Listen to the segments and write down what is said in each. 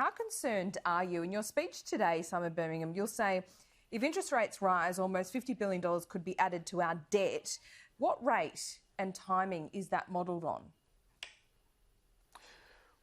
how concerned are you? In your speech today, Simon Birmingham, you'll say if interest rates rise, almost $50 billion could be added to our debt. What rate and timing is that modelled on?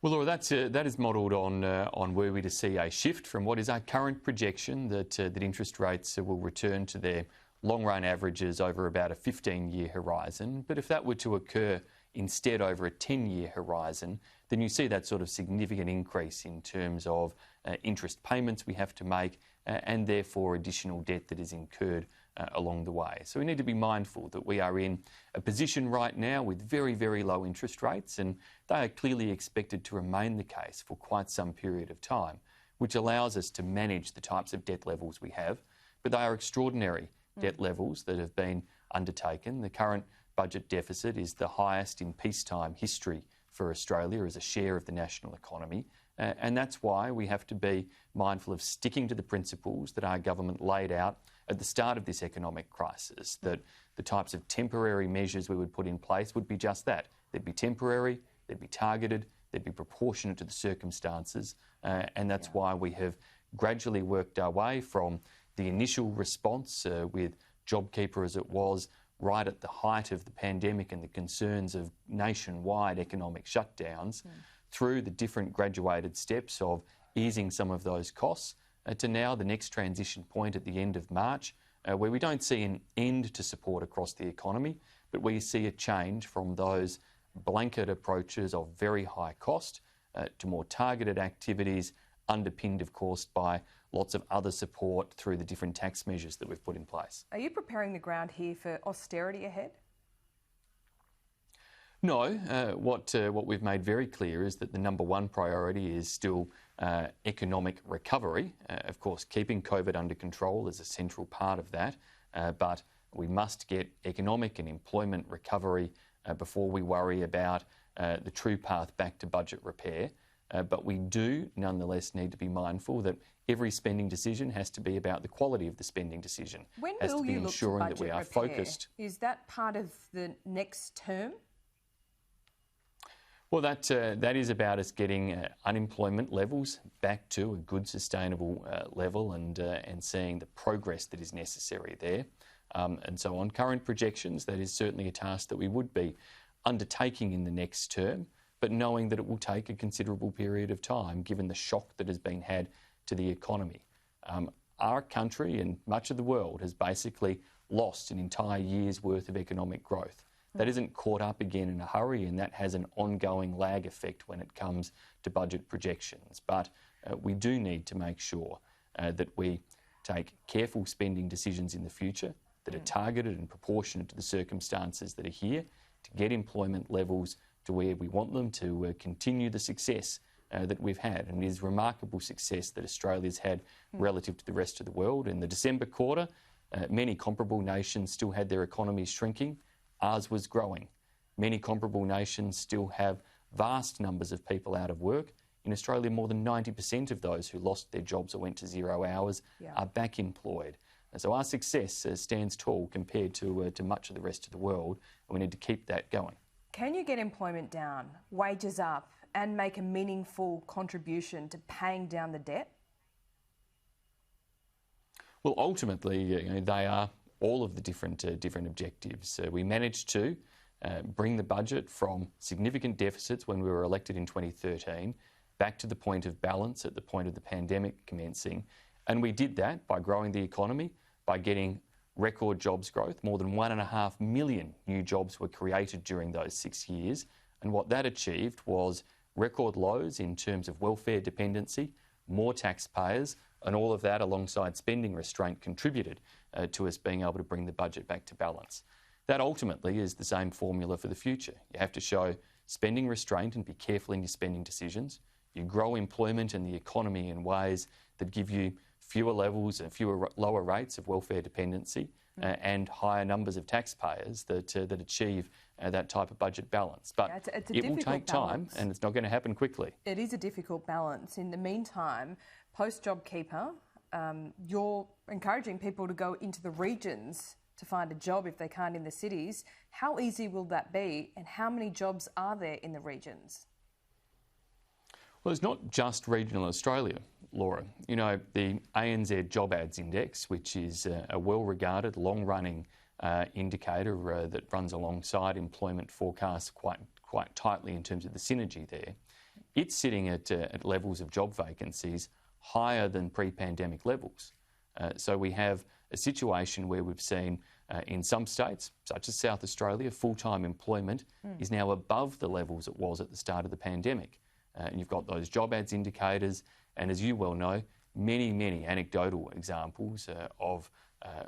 Well, Laura, that is modelled on were we to see a shift from what is our current projection that interest rates will return to their long-run averages over about a 15-year horizon. But if that were to occur instead over a 10-year horizon, then you see that sort of significant increase in terms of interest payments we have to make and therefore additional debt that is incurred along the way. So we need to be mindful that we are in a position right now with very, very low interest rates, and they are clearly expected to remain the case for quite some period of time, which allows us to manage the types of debt levels we have. But they are extraordinary debt levels that have been undertaken. The current budget deficit is the highest in peacetime history for Australia as a share of the national economy. And that's why we have to be mindful of sticking to the principles that our government laid out at the start of this economic crisis, that the types of temporary measures we would put in place would be just that. They'd be temporary, they'd be targeted, they'd be proportionate to the circumstances. And that's why we have gradually worked our way from the initial response with JobKeeper as it was right at the height of the pandemic and the concerns of nationwide economic shutdowns through the different graduated steps of easing some of those costs to now the next transition point at the end of March, where we don't see an end to support across the economy, but we see a change from those blanket approaches of very high cost to more targeted activities, underpinned, of course, by lots of other support through the different tax measures that we've put in place. Are you preparing the ground here for austerity ahead? No, what we've made very clear is that the number one priority is still economic recovery. Of course, keeping COVID under control is a central part of that, but we must get economic and employment recovery before we worry about the true path back to budget repair. But we do nonetheless need to be mindful that every spending decision has to be about the quality of the spending decision. When will you look to budget repair? Focused. Is that part of the next term? Well, that is about us getting unemployment levels back to a good, sustainable level and seeing the progress that is necessary there. And so on current projections, that is certainly a task that we would be undertaking in the next term, but knowing that it will take a considerable period of time given the shock that has been had to the economy. Our country and much of the world has basically lost an entire year's worth of economic growth. That isn't caught up again in a hurry, and that has an ongoing lag effect when it comes to budget projections. But we do need to make sure that we take careful spending decisions in the future that are targeted and proportionate to the circumstances that are here to get employment levels to where we want them to continue the success that we've had. And it is remarkable success that Australia's had relative to the rest of the world. In the December quarter, many comparable nations still had their economies shrinking. Ours was growing. Many comparable nations still have vast numbers of people out of work. In Australia, more than 90% of those who lost their jobs or went to 0 hours are back employed. And so our success stands tall compared to much of the rest of the world, and we need to keep that going. Can you get employment down, wages up, and make a meaningful contribution to paying down the debt? Well, ultimately, they are all of the different objectives. We managed to bring the budget from significant deficits when we were elected in 2013 back to the point of balance at the point of the pandemic commencing. And we did that by growing the economy, by getting record jobs growth. More than 1.5 million new jobs were created during those 6 years. And what that achieved was record lows in terms of welfare dependency, more taxpayers, and all of that alongside spending restraint contributed to us being able to bring the budget back to balance. That ultimately is the same formula for the future. You have to show spending restraint and be careful in your spending decisions. You grow employment and the economy in ways that give you fewer levels and lower rates of welfare dependency and higher numbers of taxpayers that achieve that type of budget balance. But it will take time and it's not going to happen quickly. It is a difficult balance. In the meantime, post-JobKeeper, you're encouraging people to go into the regions to find a job if they can't in the cities. How easy will that be, and how many jobs are there in the regions? Well, it's not just regional Australia, Laura. You know, the ANZ Job Ads Index, which is a well-regarded, long-running indicator that runs alongside employment forecasts quite tightly in terms of the synergy there. It's sitting at levels of job vacancies higher than pre-pandemic levels. So we have a situation where we've seen in some states, such as South Australia, full-time employment is now above the levels it was at the start of the pandemic. And you've got those job ads indicators, and as you well know, many anecdotal examples of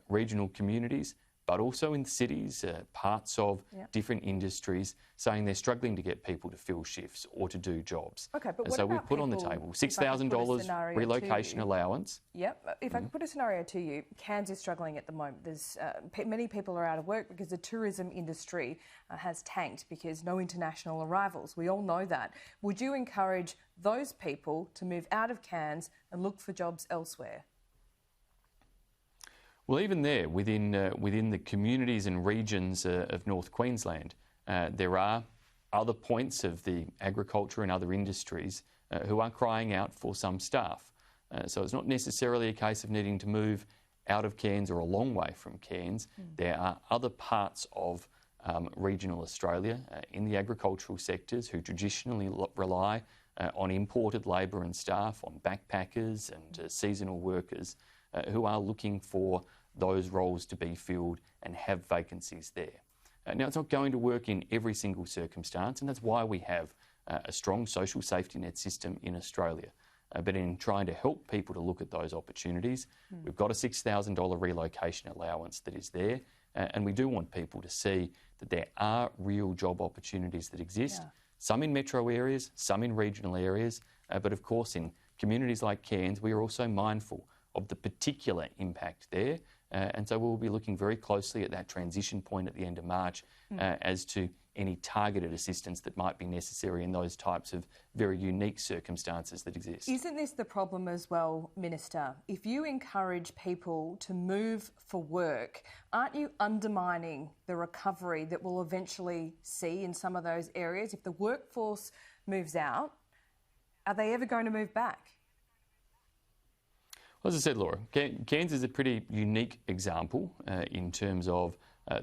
regional communities, but also in cities, parts of different industries, saying they're struggling to get people to fill shifts or to do jobs. Okay, but what so about we've put on the table $6,000 relocation allowance. Yep. If I could put a scenario to you, Cairns is struggling at the moment. There's many people are out of work because the tourism industry has tanked because no international arrivals. We all know that. Would you encourage those people to move out of Cairns and look for jobs elsewhere? Well, even there, within the communities and regions of North Queensland, there are other points of the agriculture and other industries who are crying out for some staff. So it's not necessarily a case of needing to move out of Cairns or a long way from Cairns. There are other parts of regional Australia in the agricultural sectors who traditionally rely on imported labour and staff, on backpackers and seasonal workers who are looking for those roles to be filled and have vacancies there. Now, it's not going to work in every single circumstance, and that's why we have a strong social safety net system in Australia. But in trying to help people to look at those opportunities, we've got a $6,000 relocation allowance that is there, and we do want people to see that there are real job opportunities that exist, some in metro areas, some in regional areas, but of course in communities like Cairns, we are also mindful of the particular impact there. And so we'll be looking very closely at that transition point at the end of March as to any targeted assistance that might be necessary in those types of very unique circumstances that exist. Isn't this the problem as well, Minister? If you encourage people to move for work, aren't you undermining the recovery that we'll eventually see in some of those areas? If the workforce moves out, are they ever going to move back? Well, as I said, Laura, Cairns is a pretty unique example in terms of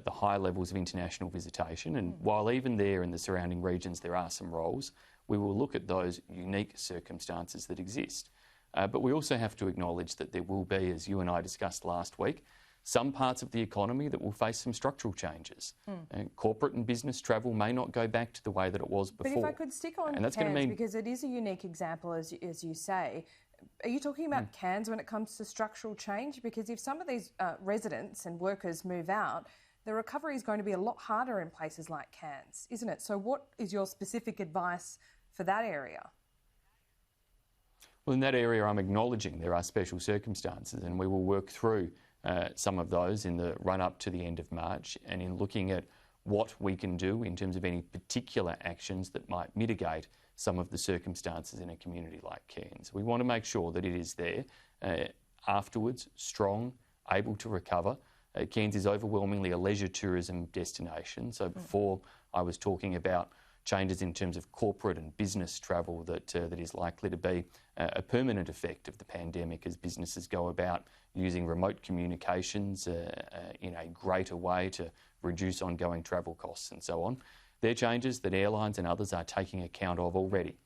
the high levels of international visitation. And while even there in the surrounding regions there are some roles, we will look at those unique circumstances that exist. But we also have to acknowledge that there will be, as you and I discussed last week, some parts of the economy that will face some structural changes. Corporate and business travel may not go back to the way that it was before. But if I could stick on Cairns, because it is a unique example, as you say, are you talking about Cairns when it comes to structural change? Because if some of these residents and workers move out, the recovery is going to be a lot harder in places like Cairns, isn't it? So what is your specific advice for that area? Well, in that area, I'm acknowledging there are special circumstances, and we will work through some of those in the run-up to the end of March, and in looking at what we can do in terms of any particular actions that might mitigate some of the circumstances in a community like Cairns. We want to make sure that it is there afterwards, strong, able to recover. Cairns is overwhelmingly a leisure tourism destination. So before I was talking about changes in terms of corporate and business travel that is likely to be a permanent effect of the pandemic as businesses go about using remote communications in a greater way to reduce ongoing travel costs and so on. They're changes that airlines and others are taking account of already.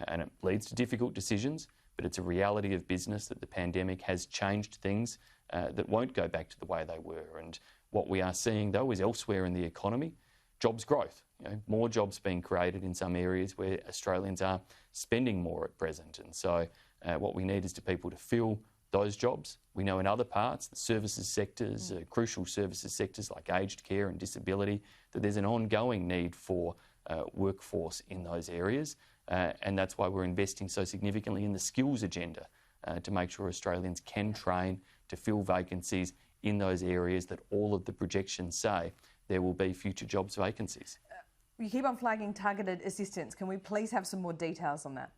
And it leads to difficult decisions, but it's a reality of business that the pandemic has changed things that won't go back to the way they were. And what we are seeing, though, is elsewhere in the economy, jobs growth. You know, more jobs being created in some areas where Australians are spending more at present. And so what we need is to people to fill those jobs. We know in other parts, the services sectors, crucial services sectors like aged care and disability, that there's an ongoing need for workforce in those areas. And that's why we're investing so significantly in the skills agenda to make sure Australians can train to fill vacancies in those areas that all of the projections say there will be future jobs vacancies. You keep on flagging targeted assistance. Can we please have some more details on that?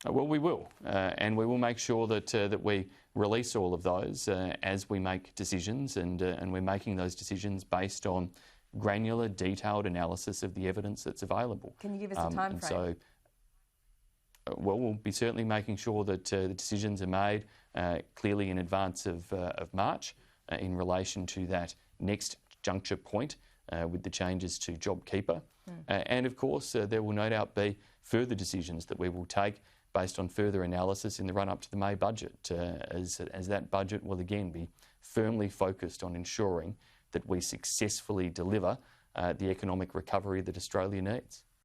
Well, we will, and we will make sure that we release all of those as we make decisions, and we're making those decisions based on granular, detailed analysis of the evidence that's available. Can you give us a time frame? Well, we'll be certainly making sure that the decisions are made clearly in advance of March in relation to that next juncture point with the changes to JobKeeper. And of course, there will no doubt be further decisions that we will take based on further analysis in the run-up to the May budget, as that budget will again be firmly focused on ensuring that we successfully deliver the economic recovery that Australia needs.